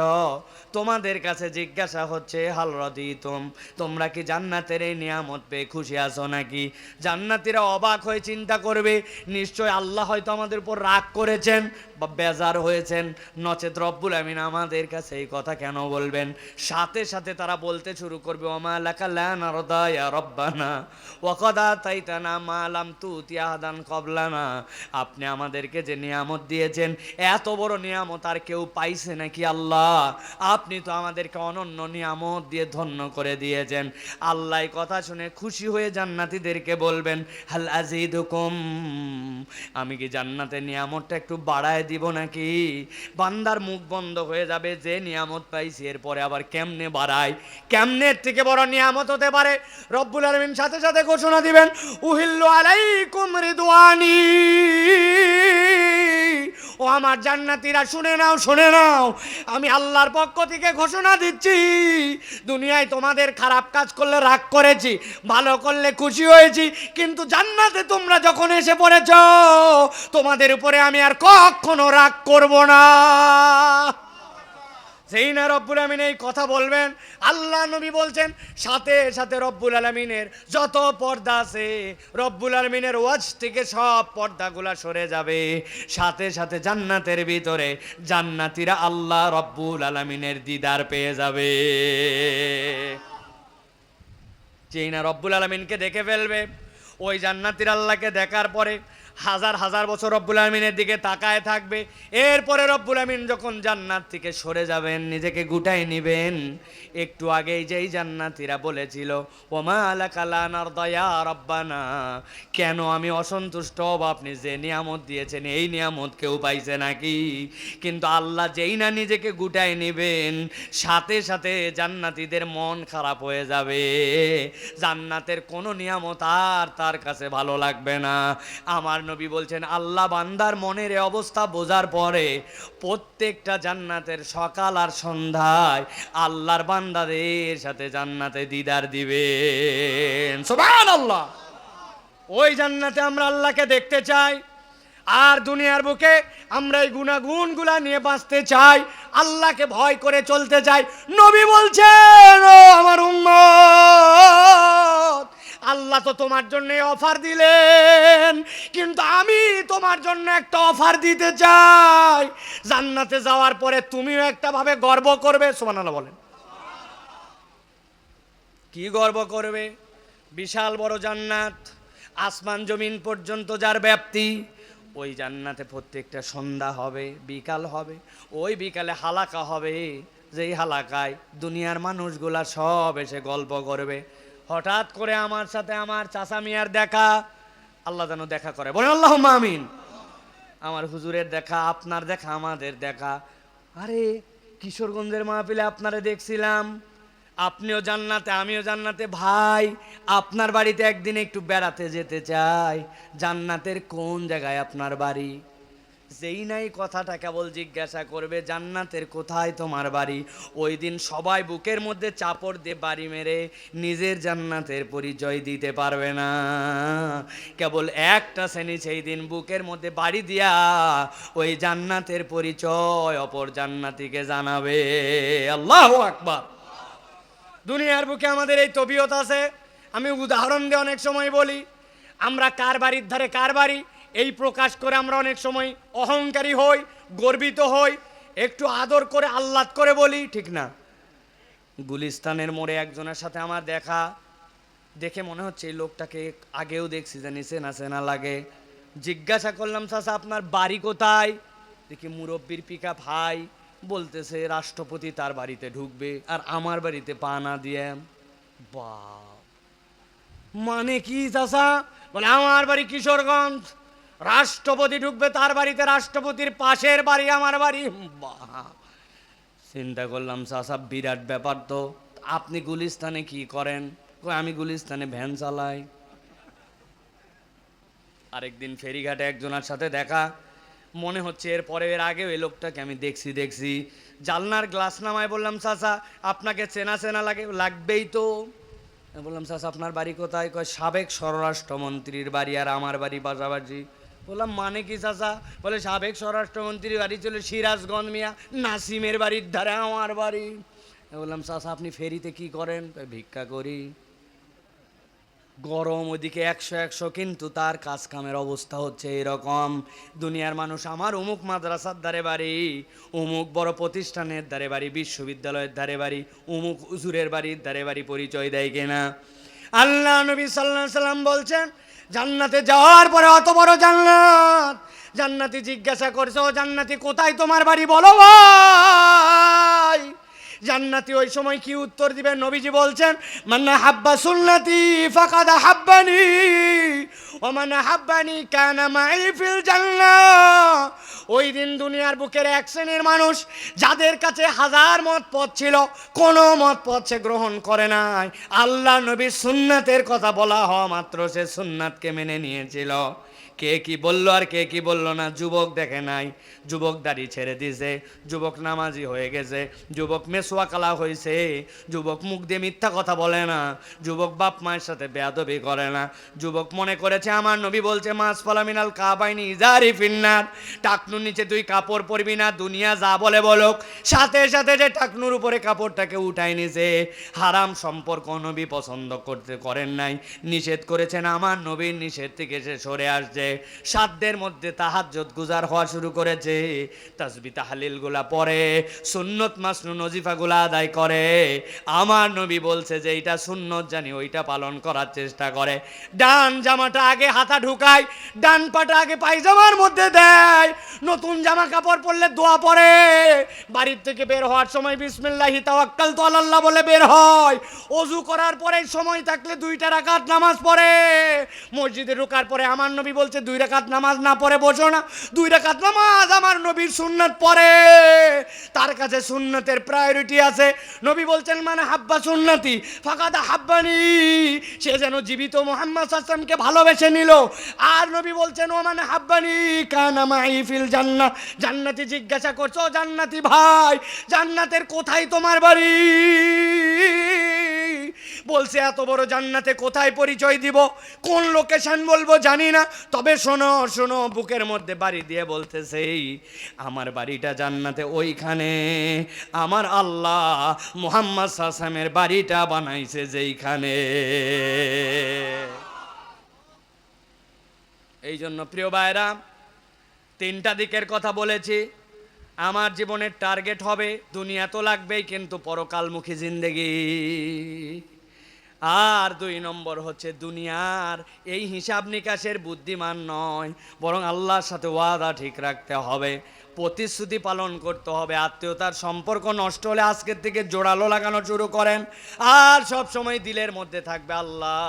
তোমাদের কাছে জিজ্ঞাসা হচ্ছে হাল রাদিতুম, তোমরা কি জান্নাতের এই নিয়ামত পেয়ে খুশি আছো নাকি? জান্নাতীরা অবাক হয়ে চিন্তা করবে, নিশ্চয় আল্লাহ হয়তো আমাদের উপর রাগ করেছেন বা বেজার হয়েছেন, নচেত রব্বুল আমিন আমাদের কাছে এই কথা কেন বলবেন? সাথে সাথে তারা বলতে শুরু করবে ওমা লাকা লা নারদা ইয়া রব্বানা ওয়া কদ আতাইতানা মা লাম তুতি আহাদান ক্বাবলানা, আপনি আমাদেরকে যে নিয়ামত দিয়েছেন এত বড় নিয়ামত আর কেউ পাইছে নাকি আল্লাহ? আপনি তো আমাদেরকে অনন্য নিয়ামত দিয়ে ধন্য করে দিয়েছেন। আল্লাহ কথা শুনে খুশি হয়ে জান্নাতীদেরকে বলবেন হাল আজিদুকুম, আমি কি জান্নাতের নিয়ামতটা একটু বাড়ায় দিব নাকি? বান্দার মুখ বন্ধ হয়ে যাবে, যে নিয়ামত পাইছি এরপরে আবার কেমনে বাড়ায়, কেমনে এর থেকে বড় নিয়ামত হতে পারে? রব্বুল আলামিন সাথে সাথে ঘোষণা দিবেন উহিল্লু আলাইকুম রিদওয়ানি, ও আমার জান্নাতীরা শুনে নাও, শুনে নাও, আমি আল্লাহর পক্ষ থেকে ঘোষণা দিচ্ছি, দুনিয়ায় তোমাদের খারাপ কাজ করলে রাগ করেছি, ভালো করলে খুশি হয়েছি, কিন্তু জান্নাতে তোমরা যখন এসে পড়েছ তোমাদের উপরে আমি আর কখনো রাগ করব না। সেই না রব্বুল আমিন এই কথা বলবেন, আল্লাহ নবী বলছেন সাথে সাথে রব্বুল আলামিনের যত পর্দা আছে রব্বুল আলামিনের ওয়াজ থেকে সব পর্দাগুলা সরে যাবে, সাথে সাথে জান্নাতের ভিতরে জান্নাতীরা আল্লাহ রব্বুল আলামিনের দিদার পেয়ে যাবে। যেই না রব্বুল আলামিনকে দেখে ফেলবে, ওই জান্নাতীরা আল্লাহকে দেখার পরে হাজার হাজার বছর রব্বুল আমিনের দিকে তাকায় থাকবে। এরপরে রব্বুল আমিন যখন জান্নাত থেকে সরে যাবেন, নিজেকে গুটাই নিবেন, একটু আগেই যেই জান্নাতীরা বলেছিল ওমা লাকা লা নারদা ইয়া রব্বানা, কেন আমি অসন্তুষ্ট হব, আপনি যে নিয়ামত দিয়েছেন এই নিয়ামত কেউ পাইছে নাকি? কিন্তু আল্লাহ যেই না নিজেকে গুটাই নিবেন, সাথে সাথে জান্নাতীদের মন খারাপ হয়ে যাবে, জান্নাতের কোনো নিয়ামত আর তার কাছে ভালো লাগবে না। আমার নবী বলছেন আল্লাহ বান্দার মনের এই অবস্থা বোঝার পরে প্রত্যেকটা জান্নাতের সকাল আর সন্ধ্যায় আল্লাহর বান্দাদের সাথে জান্নাতে দিদার দিবেন। সুবহানাল্লাহ। ওই জান্নাতে আমরা আল্লাহকে দেখতে চাই, আর দুনিয়ার বুকে আমরা এই গুনাহগুলা নিয়ে বাঁচতে চাই, আল্লাহকে ভয় করে চলতে চাই। নবী বলছেন ও আমার উম্মত, আল্লাহ তো তোমার জন্য অফার দিলেন, কিন্তু আমি তোমার জন্য একটা অফার দিতে চাই, জান্নাতে যাওয়ার পরে তুমিও একটা ভাবে গর্ব করবে। সুবহানাল্লাহ বলেন। কি গর্ব করবে? বিশাল বড় জান্নাত, আসমান জমিন পর্যন্ত যার ব্যাপ্তি, ওই জান্নাতে প্রত্যেকটা সন্ধ্যা হবে, বিকাল হবে, ওই বিকালে হালাকা হবে, যেই হালাকায় দুনিয়ার মানুষগুলা সব এসে গল্প করবে। হঠাৎ করে আমার সাথে আমার চাচা মিয়ার দেখা, আল্লাহ যেন দেখা করে, বলেন আল্লাহুম্মা আমিন। আমার হুজুরের দেখা, আপনার দেখা, আমাদের দেখা। আরে কিশোরগঞ্জের মাহফিলে আপনারে দেখছিলাম, আপনিও জান্নাতে আমিও জান্নাতে, ভাই আপনার বাড়িতে একদিন একটু বেড়াতে যেতে চাই, জান্নাতের কোন জায়গায় আপনার বাড়ি? যেই নাই কথাটা কেবল জিজ্ঞাসা করবে জান্নাতের কোথায় তোমার বাড়ি, ওই দিন সবাই বুকের মধ্যে চাপড় দিয়ে বাড়ি মেরে নিজের জান্নাতের পরিচয় দিতে পারবে না। কেবল একটা শ্রেণী সেই দিন বুকের মধ্যে বাড়ি দিয়া ওই জান্নাতের পরিচয় অপর জান্নাতীকে জানাবে। আল্লাহু আকবার। দুনিয়ার বুকে আমাদের এই তবিয়ত আছে, আমি উদাহরণ দিয়ে অনেক সময় বলি, আমরা কার বাড়ির ধারে কার বাড়ি এই প্রকাশ করে আমরা অনেক সময় অহংকারী হই, গর্বিত হই। একটু আদর করে আহ্লাদ করে বলি, ঠিক না? গুলিস্তানের মোড়ে একজনের সাথে আমার দেখা, দেখে মনে হচ্ছে এই লোকটাকে আগেও দেখছি, জানি চেনা চেনা লাগে। জিজ্ঞাসা করলাম, চাচা আপনার বাড়ি কোথায়? দেখি মুরব্বির পিকা ভাই বলতেছে রাষ্ট্রপতি তার বাড়িতে ঢুকবে আর আমার বাড়িতে পা না দিয়ে। বা মানে কি চাচা? বলে আমার বাড়ি কিশোরগঞ্জ, রাষ্ট্রপতি ঢুকবে তার বাড়িতে, রাষ্ট্রপতির পাশের বাড়ি আমার বাড়ি। বাহ, চিন্তা করলাম চাচা বিরাট ব্যাপার তো। আপনি গুলিস্তানে কি করেন? আমি গুলিস্তানে ভ্যান চালাই। আরেকদিন ফেরিঘাটে একজনের সাথে দেখা, মনে হচ্ছে এর আগেও এই লোকটাকে আমি দেখছি। জানলার গ্লাস নামায় বললাম, চাচা আপনাকে চেনা চেনা লাগবেই তো। বললাম, চাচা আপনার বাড়ি কোথায়? কয় সাবেক স্বরাষ্ট্রমন্ত্রীর বাড়ি আর আমার বাড়ি পাশাপাশি। বললাম মানে কি চাচা? বলে সাবেক স্বরাষ্ট্রমন্ত্রীর বাড়ি ছিল সিরাজগঞ্জ, মিয়া নাসিমের বাড়ির ধারে আমার বাড়ি। বললাম, চাচা আপনি ফেরিতে কি করেন? ভিক্ষা করি। গরম ওদিকে 100 কিন্তু তার কাজ কামের অবস্থা হচ্ছে এরকম। দুনিয়ার মানুষ আমার অমুক মাদ্রাসার ধারে বাড়ি, অমুক বড় প্রতিষ্ঠানের ধারে বাড়ি, বিশ্ববিদ্যালয়ের ধারে বাড়ি, অমুক হুজুরের বাড়ির ধারে বাড়ি পরিচয় দেয় কিনা? আল্লাহ নবী সাল্লাল্লাহু আলাইহি সাল্লাম বলছেন, জান্নাতে যাওয়ার পরে অত বড় জান্নাত, জান্নাতি জিজ্ঞাসা করছে, ও জান্নাতি কোথায় তোমার বাড়ি বলো ভাই। জান্নাতি ওই সময় কি উত্তর দিবে? নবীজি বলছেন, মান হাব্বা সুন্নতি ফাকাদ হাব্বানি ওয়া মান হাব্বানি কানা মাই ফিল জান্নাহ। ওই দিন দুনিয়ার বুকের এক শ্রেণীর মানুষ, যাদের কাছে হাজার মত পথ ছিল, কোনো মত পথ সে গ্রহণ করে নাই। আল্লাহ নবীর সুন্নাতের কথা বলা হওয়া মাত্র সে সুন্নাতকে মেনে নিয়েছিল। কে কি বললো আর কে কি বললো না যুবক দেখে নাই। যুবক দাড়ি ছেড়ে দিয়েছে, যুবক নামাজি হয়ে গেছে, যুবক মেসোয়া কালা হয়েছে, যুবক মুখ দিয়ে মিথ্যা কথা বলে না, যুবক বাপ মায়ের সাথে বেয়াদবি করে না, যুবক মনে করেছে আমার নবী বলছে মাস ফালামিনাল কাবাইনি ইজারি ফিন্নার, টাকনুর নিচে তুই কাপড় পরবি না, দুনিয়া যা বলে বলুক, সাথে সাথে যে টাকনুর উপরে কাপড়টাকে উঠাই নিছে। হারাম সম্পর্ক নবী পছন্দ করেন নাই, নিষেধ করেছেন, আমার নবীর নিষেধ থেকে সে সরে আসছে। সাধ্যের মধ্যে তাহাজ্জুদ গুজার হওয়া শুরু করেছে, তাসবিহ তাহলিল গুলা পড়ে, সুন্নত মাসনুন ওজিফা গুলা আদায় করে। আমার নবী বলছে যে এইটা সুন্নত জানি ওইটা পালন করার চেষ্টা করে। ডান জামাটা আগে হাতা ঢুকায়, ডান পাটা আগে পায়জামার মধ্যে দেয়, নতুন জামা কাপড় পরলে দোয়া পড়ে, বাড়ির থেকে বের হওয়ার সময় বিসমিল্লাহি তাওয়াক্কালতু আলাল্লাহ বলে বের হয়, ওযু করার পরে সময় থাকলে 2 রাকাত নামাজ পড়ে, মসজিদে ঢোকার পরে আমার নবী বলছে 2 রাকাত নামাজ না পড়ে বসো না, 2 রাকাত নামাজ আমার নবীর সুন্নাত পড়ে। তার কাছে সুন্নাতের প্রায়োরিটি আছে। নবী বলছেন মানে হাব্বা সুন্নতি ফাকাদ হাব্বানি, সে যেন জীবিত মুহাম্মদ সাল্লাল্লাহু আলাইহি ওয়াসাল্লামকে ভালোবেসে নিল। আর নবী বলছেন ও মানে হাব্বানি কানা মাই ফিল জান্নাহ। জান্নাতি জিজ্ঞাসা করছো, জান্নাতি ভাই জান্নাতের কোথায় তোমার বাড়ি? বলছে এত বড় জান্নাতে কোথায় পরিচয় দিব, কোন লোকেশন বলবো জানি না, তবে শোনো শোনো, বুকের মধ্যে বাড়ি দিয়ে বলতেছে আমার বাড়িটা জান্নাতে ওইখানে আমার আল্লাহ মুহাম্মদ সাল্লাল্লাহু আলাইহি ওয়াসাল্লামের বাড়িটা বানাইছে যেইখানে। এই জন্য প্রিয় ভাইরা, 3টা দিকের কথা বলেছি। আমার জীবনের টার্গেট হবে দুনিয়া তো লাগবেই, কিন্তু পরকালমুখী জিন্দেগি। আর 2 নম্বর হচ্ছে দুনিয়ার এই হিসাব নিকাশের বুদ্ধিমান নয়, বরং আল্লাহর সাথে ওয়াদা ঠিক রাখতে হবে, প্রতিশ্রুতি পালন করতে হবে। আত্মীয়তার সম্পর্ক নষ্ট হলে আজকের থেকে জোড়ালো লাগানো শুরু করেন। আর সব সময় দিলের মধ্যে থাকবে আল্লাহ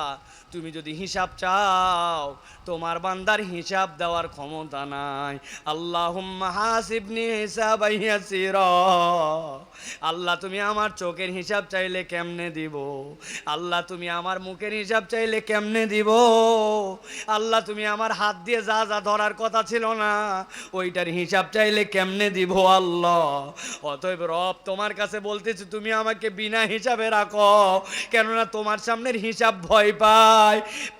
তুমি যদি হিসাব চাও, তোমার বান্দার হিসাব দেওয়ার ক্ষমতা নাই। আল্লাহুম্মা হাসিবনি হিসাবান ইয়াসিরা। আল্লাহ তুমি আমার চোখের হিসাব চাইলে কেমনে দিব? আল্লাহ তুমি আমার মুখের হিসাব চাইলে কেমনে দিব? আল্লাহ তুমি আমার হাত দিয়ে যা যা ধরার কথা ছিল না ওইটার হিসাব চাইলে কেমনে দিব আল্লাহ? অতএব রব তোমার কাছে বলতেছি তুমি আমাকে বিনা হিসাবে রাখো, কেননা তোমার সামনের হিসাব ভয় পায়।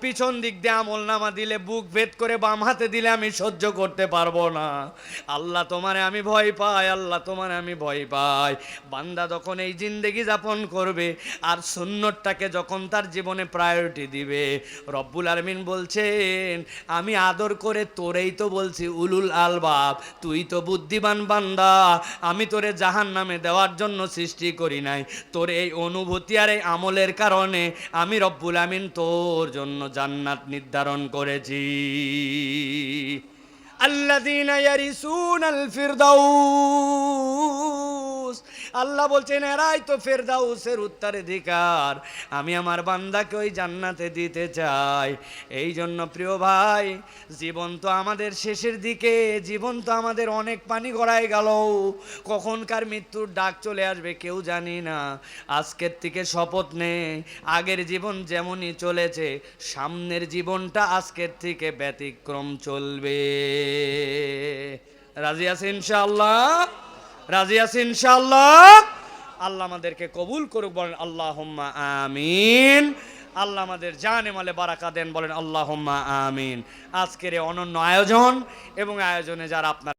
পিছন দিক দিয়ে আমল নামা দিলে বুক ভেদ করে বাম হাতে দিলে আমি সহ্য করতে পারবো না। আল্লাহ তোমারে আমি ভয় পাই, আল্লাহ তোমারে আমি ভয় পাই। বান্দা যখন এই জিন্দেগি যাপন করবে আর সুন্নতটাকে যখন তার জীবনে প্রায়োরিটি দিবে, রব্বুল আলামিন বলছেন আমি আদর করে তোরেই তো বলছি উলুল আলবাব, তুই তো বুদ্ধিমান বান্দা, আমি তোরে জাহান্নামে দেওয়ার জন্য সৃষ্টি করি নাই, তোর এই অনুভূতি আর এই আমলের কারণে আমি রব্বুল আমিন তোর জন্য জান্নাত নির্ধারণ করেছি। আল্লাযীনা ইয়ারিসুনাল ফিরদাউস, আল্লাহ বলছেন এরাই তো ফেরদাউসের উত্তরাধিকার, আমি আমার বান্দাকে ওই জান্নাতে দিতে চাই। এই জন্য প্রিয় ভাই, জীবন তো আমাদের শেষের দিকে, জীবন তো আমাদের অনেক পানি গড়ায় গেল, কখনকার মৃত্যুর ডাক চলে আসবে কেউ জানি না। আজকের থেকে শপথ নে, আগের জীবন যেমনই চলেছে সামনের জীবনটা আজকের থেকে ব্যতিক্রম চলবে। রাজি আছেন ইনশাআল্লাহ? রাজি আছেন ইনশাআল্লাহ? আল্লাহ আমাদেরকে কবুল করুক, বলেন আল্লাহুম্মা আমিন। আল্লাহ আমাদের জানে মালে বারাকা দেন, বলেন আল্লাহুম্মা আমিন। আজকের এই অনন্য আয়োজন এবং আয়োজনে যারা আপনার